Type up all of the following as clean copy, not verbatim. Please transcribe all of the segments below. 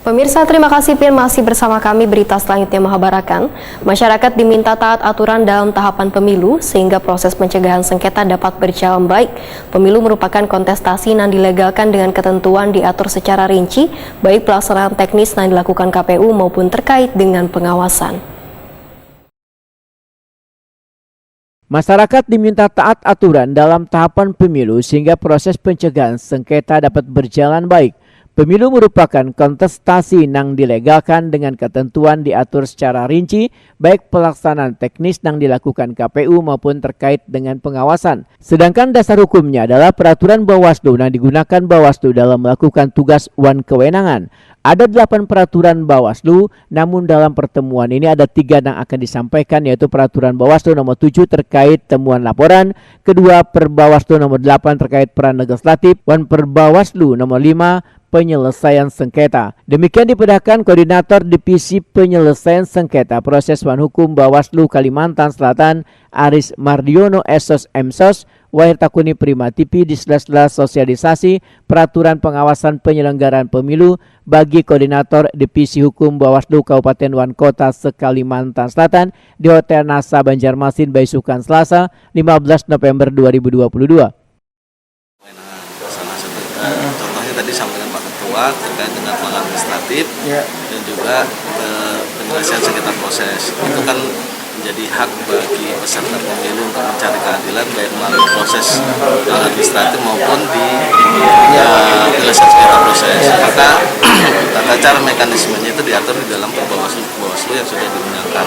Pemirsa, terima kasih masih bersama kami. Berita selanjutnya mengabarkan, masyarakat diminta taat aturan dalam tahapan pemilu sehingga proses pencegahan sengketa dapat berjalan baik. Pemilu merupakan kontestasi yang dilegalkan dengan ketentuan diatur secara rinci, baik pelaksanaan teknis yang dilakukan KPU maupun terkait dengan pengawasan. Masyarakat diminta taat aturan dalam tahapan pemilu sehingga proses pencegahan sengketa dapat berjalan baik. Pemilu merupakan kontestasi yang dilegalkan dengan ketentuan diatur secara rinci, baik pelaksanaan teknis yang dilakukan KPU maupun terkait dengan pengawasan. Sedangkan dasar hukumnya adalah peraturan Bawaslu yang digunakan Bawaslu dalam melakukan tugas wan kewenangan. Ada 8 peraturan Bawaslu, namun dalam pertemuan ini ada 3 yang akan disampaikan, yaitu peraturan Bawaslu nomor 7 terkait temuan laporan, kedua Perbawaslu nomor 8 terkait peran legislatif, dan Perbawaslu nomor 5 penyelesaian sengketa. Demikian dipedahkan Koordinator Divisi Penyelesaian Sengketa Proses Wan Hukum Bawaslu Kalimantan Selatan, Aris Mardiono Esos Emsos, Wahirtakuni Prima TV di sela-sela sosialisasi peraturan pengawasan penyelenggaraan pemilu bagi Koordinator Divisi Hukum Bawaslu Kabupaten Wan Kota se-Kalimantan Selatan di Hotel Nasa Banjarmasin Baisukan Selasa 15 November 2022. Contohnya tadi sampaikan Pak Ketua terkait dengan pelanggaran administratif dan juga penyelesaian sengketa proses. Itu kan menjadi hak bagi peserta pemilu untuk mencari keadilan baik melalui proses administratif maupun di penyelesaian sengketa proses. Maka tata cara mekanismenya itu diatur di dalam Perbawaslu yang sudah digunakan.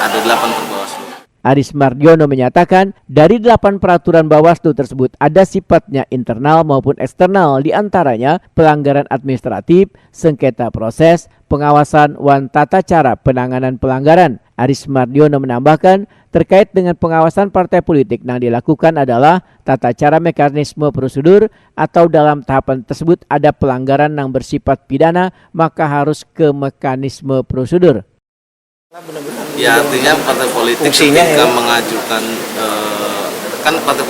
Ada 8 Perbawaslu. Aris Mardiono menyatakan dari 8 peraturan Bawaslu tersebut ada sifatnya internal maupun eksternal, diantaranya pelanggaran administratif, sengketa proses, pengawasan, dan tata cara penanganan pelanggaran. Aris Mardiono menambahkan terkait dengan pengawasan partai politik yang dilakukan adalah tata cara mekanisme prosedur atau dalam tahapan tersebut ada pelanggaran yang bersifat pidana maka harus ke mekanisme prosedur. Ya, artinya partai politik ketika mengajukan kan partai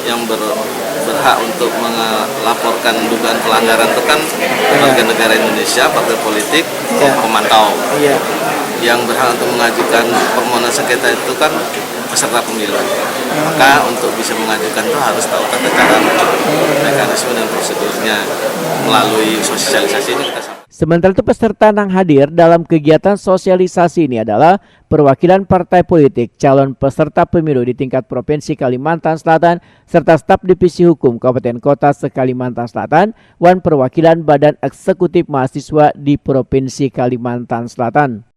yang berhak untuk melaporkan dugaan pelanggaran itu kan warga negara Indonesia, partai politik, pemantau. Yang berhak untuk mengajukan permohonan sengketa itu kan peserta pemilu. Maka untuk bisa mengajukan itu harus tahu tata cara, mekanisme dan prosedurnya. Melalui sosialisasi ini kita sampaikan. Sementara itu peserta yang hadir dalam kegiatan sosialisasi ini adalah perwakilan partai politik, calon peserta pemilu di tingkat Provinsi Kalimantan Selatan, serta staf Divisi Hukum Kabupaten Kota se-Kalimantan Selatan, dan perwakilan Badan Eksekutif Mahasiswa di Provinsi Kalimantan Selatan.